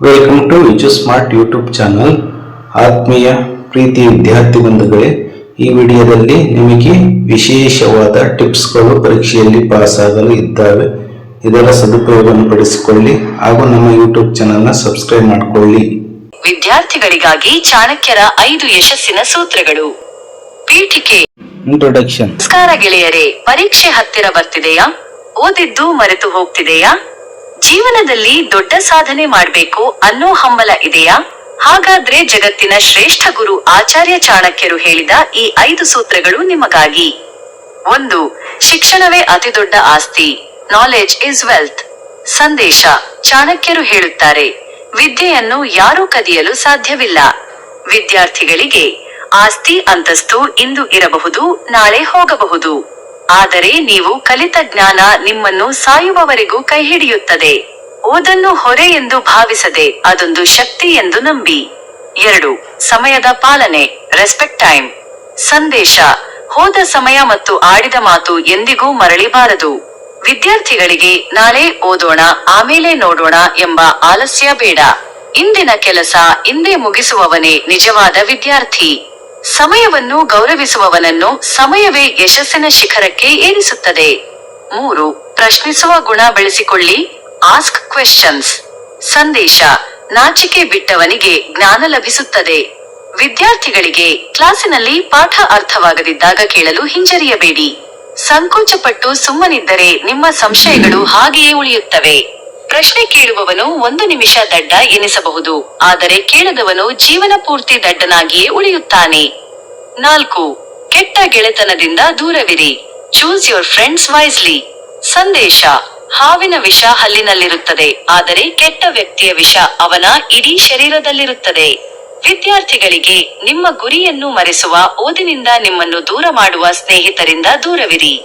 Welcome to Viju smart YouTube channel. ಆತ್ಮೀಯ ಪ್ರೀತಿ ವಿದ್ಯಾರ್ಥಿ ಬಂಧುಗಳೇ, ಈ ವಿಡಿಯೋದಲ್ಲಿ ನಿಮಗೆ ವಿಶೇಷವಾದ ಟಿಪ್ಸ್ಗಳು ಪರೀಕ್ಷೆಯಲ್ಲಿ ಪಾಸ್ ಆಗಲು ಇದ್ದಾವೆ. ಇದರ ಸದುಪಯೋಗವನ್ನು ಪಡಿಸಿಕೊಳ್ಳಿ ಹಾಗೂ ನಮ್ಮ ಯೂಟ್ಯೂಬ್ ಚಾನಲ್ನ ಸಬ್ಸ್ಕ್ರೈಬ್ ಮಾಡಿಕೊಳ್ಳಿ. ವಿದ್ಯಾರ್ಥಿಗಳಿಗಾಗಿ ಚಾಣಕ್ಯರ 5 ಯಶಸ್ಸಿನ ಸೂತ್ರಗಳು. ಪೀಠಿಕೆ. ಇಂಟ್ರೊಡಕ್ಷನ್. ನಮಸ್ಕಾರ ಗೆಳೆಯರೇ, ಪರೀಕ್ಷೆ ಹತ್ತಿರ ಬರ್ತಿದೆಯಾ? ಓದಿದ್ದು ಮರೆತು ಹೋಗ್ತಿದೆಯಾ? ಜೀವನದಲ್ಲಿ ದೊಡ್ಡ ಸಾಧನೆ ಮಾಡ್ಬೇಕು ಅನ್ನೋ ಹಂಬಲ ಇದೆಯಾ? ಹಾಗಾದ್ರೆ ಜಗತ್ತಿನ ಶ್ರೇಷ್ಠ ಗುರು ಆಚಾರ್ಯ ಚಾಣಕ್ಯರು ಹೇಳಿದ ಈ 5 ಸೂತ್ರಗಳು ನಿಮಗಾಗಿ. 1. ಶಿಕ್ಷಣವೇ ಅತಿದೊಡ್ಡ ಆಸ್ತಿ. Knowledge is wealth. ಸಂದೇಶ. ಚಾಣಕ್ಯರು ಹೇಳುತ್ತಾರೆ, ವಿದ್ಯೆಯನ್ನು ಯಾರೂ ಕದಿಯಲು ಸಾಧ್ಯವಿಲ್ಲ. ವಿದ್ಯಾರ್ಥಿಗಳಿಗೆ, ಆಸ್ತಿ ಅಂತಸ್ತು ಇಂದು ಇರಬಹುದು, ನಾಳೆ ಹೋಗಬಹುದು. ಆದರೆ ನೀವು ಕಲಿತ ಜ್ಞಾನ ನಿಮ್ಮನ್ನು ಸಾಯುವವರೆಗೂ ಕೈ ಹಿಡಿಯುತ್ತದೆ. ಓದನ್ನು ಹೊರೆ ಎಂದು ಭಾವಿಸದೆ ಅದೊಂದು ಶಕ್ತಿ ಎಂದು ನಂಬಿ. 2. ಸಮಯದ ಪಾಲನೆ. Respect time. ಸಂದೇಶ. ಹೋದ ಸಮಯ ಮತ್ತು ಆಡಿದ ಮಾತು ಎಂದಿಗೂ ಮರಳಿಬಾರದು. ವಿದ್ಯಾರ್ಥಿಗಳಿಗೆ ನಾಳೆ ಓದೋಣ ಆಮೇಲೆ ನೋಡೋಣ ಎಂಬ ಆಲಸ್ಯ ಬೇಡ. ಇಂದಿನ ಕೆಲಸ ಇಂದೇ ಮುಗಿಸುವವನೇ ನಿಜವಾದ ವಿದ್ಯಾರ್ಥಿ. ಸಮಯವನ್ನು ಗೌರವಿಸುವವನನ್ನು ಸಮಯವೇ ಯಶಸ್ಸಿನ ಶಿಖರಕ್ಕೆ ಏರಿಸುತ್ತದೆ. 3. ಪ್ರಶ್ನಿಸುವ ಗುಣ ಬೆಳೆಸಿಕೊಳ್ಳಿ. Ask questions. ಸಂದೇಶ. ನಾಚಿಕೆ ಬಿಟ್ಟವನಿಗೆ ಜ್ಞಾನ ಲಭಿಸುತ್ತದೆ. ವಿದ್ಯಾರ್ಥಿಗಳಿಗೆ, ಕ್ಲಾಸಿನಲ್ಲಿ ಪಾಠ ಅರ್ಥವಾಗದಿದ್ದಾಗ ಕೇಳಲು ಹಿಂಜರಿಯಬೇಡಿ. ಸಂಕೋಚಪಟ್ಟು ಸುಮ್ಮನಿದ್ದರೆ ನಿಮ್ಮ ಸಂಶಯಗಳು ಹಾಗೆಯೇ ಉಳಿಯುತ್ತವೆ. ಪ್ರಶ್ನೆ ಕೇಳುವವನು 1 ನಿಮಿಷ ದಡ್ಡ ಎನಿಸಬಹುದು, ಆದರೆ ಕೇಳದವನು ಜೀವನ ಪೂರ್ತಿ ದಡ್ಡನಾಗಿಯೇ ಉಳಿಯುತ್ತಾನೆ. 4. ಕೆಟ್ಟ ಗೆಳೆತನದಿಂದ ದೂರವಿರಿ. Choose your friends wisely. ಸಂದೇಶ. ಹಾವಿನ ವಿಷ ಹಲ್ಲಿನಲ್ಲಿರುತ್ತದೆ, ಆದರೆ ಕೆಟ್ಟ ವ್ಯಕ್ತಿಯ ವಿಷ ಅವನ ಇಡೀ ಶರೀರದಲ್ಲಿರುತ್ತದೆ. ವಿದ್ಯಾರ್ಥಿಗಳಿಗೆ, ನಿಮ್ಮ ಗುರಿಯನ್ನು ಮರೆಸುವ ಓದಿನಿಂದ ನಿಮ್ಮನ್ನು ದೂರ ಮಾಡುವ ಸ್ನೇಹಿತರಿಂದ ದೂರವಿರಿ.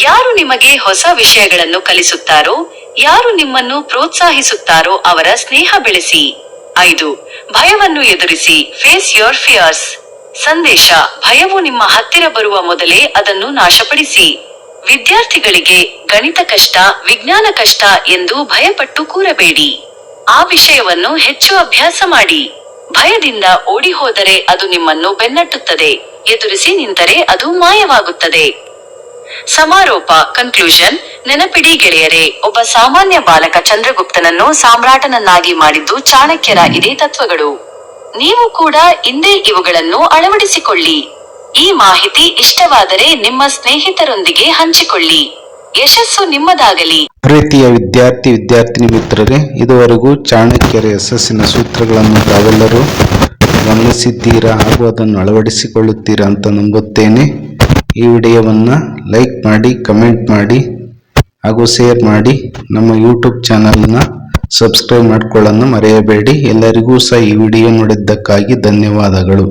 ಯಾರು ನಿಮಗೆ ಹೊಸ ವಿಷಯಗಳನ್ನು ಕಲಿಸುತ್ತಾರೋ, ಯಾರು ನಿಮ್ಮನ್ನು ಪ್ರೋತ್ಸಾಹಿಸುತ್ತಾರೋ ಅವರ ಸ್ನೇಹ ಬೆಳೆಸಿ. 5. ಭಯವನ್ನು ಎದುರಿಸಿ. Face your fears. ಸಂದೇಶ. ಭಯವು ನಿಮ್ಮ ಹತ್ತಿರ ಬರುವ ಮೊದಲೇ ಅದನ್ನು ನಾಶಪಡಿಸಿ. ವಿದ್ಯಾರ್ಥಿಗಳಿಗೆ, ಗಣಿತ ಕಷ್ಟ, ವಿಜ್ಞಾನ ಕಷ್ಟ ಎಂದು ಭಯಪಟ್ಟು ಕೂರಬೇಡಿ. ಆ ವಿಷಯವನ್ನು ಹೆಚ್ಚು ಅಭ್ಯಾಸ ಮಾಡಿ. ಭಯದಿಂದ ಓಡಿ ಹೋದರೆ ಅದು ನಿಮ್ಮನ್ನು ಬೆನ್ನಟ್ಟುತ್ತದೆ, ಎದುರಿಸಿ ನಿಂತರೆ ಅದು ಮಾಯವಾಗುತ್ತದೆ. ಸಮಾರೋಪ. ಕನ್ಕ್ಲೂಷನ್. ನೆನಪಿಡಿ ಗೆಳೆಯರೇ, ಒಬ್ಬ ಸಾಮಾನ್ಯ ಬಾಲಕ ಚಂದ್ರಗುಪ್ತನನ್ನು ಸಾಮ್ರಾಟನನ್ನಾಗಿ ಮಾಡಿದ್ದು ಚಾಣಕ್ಯರ ಇದೇ ತತ್ವಗಳು. ನೀವು ಕೂಡ ಇಂದೇ ಇವುಗಳನ್ನು ಅಳವಡಿಸಿಕೊಳ್ಳಿ. ಈ ಮಾಹಿತಿ ಇಷ್ಟವಾದರೆ ನಿಮ್ಮ ಸ್ನೇಹಿತರೊಂದಿಗೆ ಹಂಚಿಕೊಳ್ಳಿ. ಯಶಸ್ಸು ನಿಮ್ಮದಾಗಲಿ. ಪ್ರೀತಿಯ ವಿದ್ಯಾರ್ಥಿನಿ ಮಿತ್ರರೇ, ಇದುವರೆಗೂ ಚಾಣಕ್ಯರ ಯಶಸ್ಸಿನ ಸೂತ್ರಗಳನ್ನು ತಾವೆಲ್ಲರೂ ಗಮನಿಸಿದ್ದೀರಾ ಹಾಗೂ ಅದನ್ನು ಅಳವಡಿಸಿಕೊಳ್ಳುತ್ತೀರಾ ಅಂತ ನಂಬುತ್ತೇನೆ. ಈ ವಿಡಿಯೋವನ್ನು ಲೈಕ್ ಮಾಡಿ, ಕಮೆಂಟ್ ಮಾಡಿ ಹಾಗೂ ಶೇರ್ ಮಾಡಿ. ನಮ್ಮ ಯೂಟ್ಯೂಬ್ ಚಾನಲ್ನ ಸಬ್ಸ್ಕ್ರೈಬ್ ಮಾಡಿಕೊಳ್ಳನ್ನು ಮರೆಯಬೇಡಿ. ಎಲ್ಲರಿಗೂ ಸಹ ಈ ವಿಡಿಯೋ ನೋಡಿದ್ದಕ್ಕಾಗಿ ಧನ್ಯವಾದಗಳು.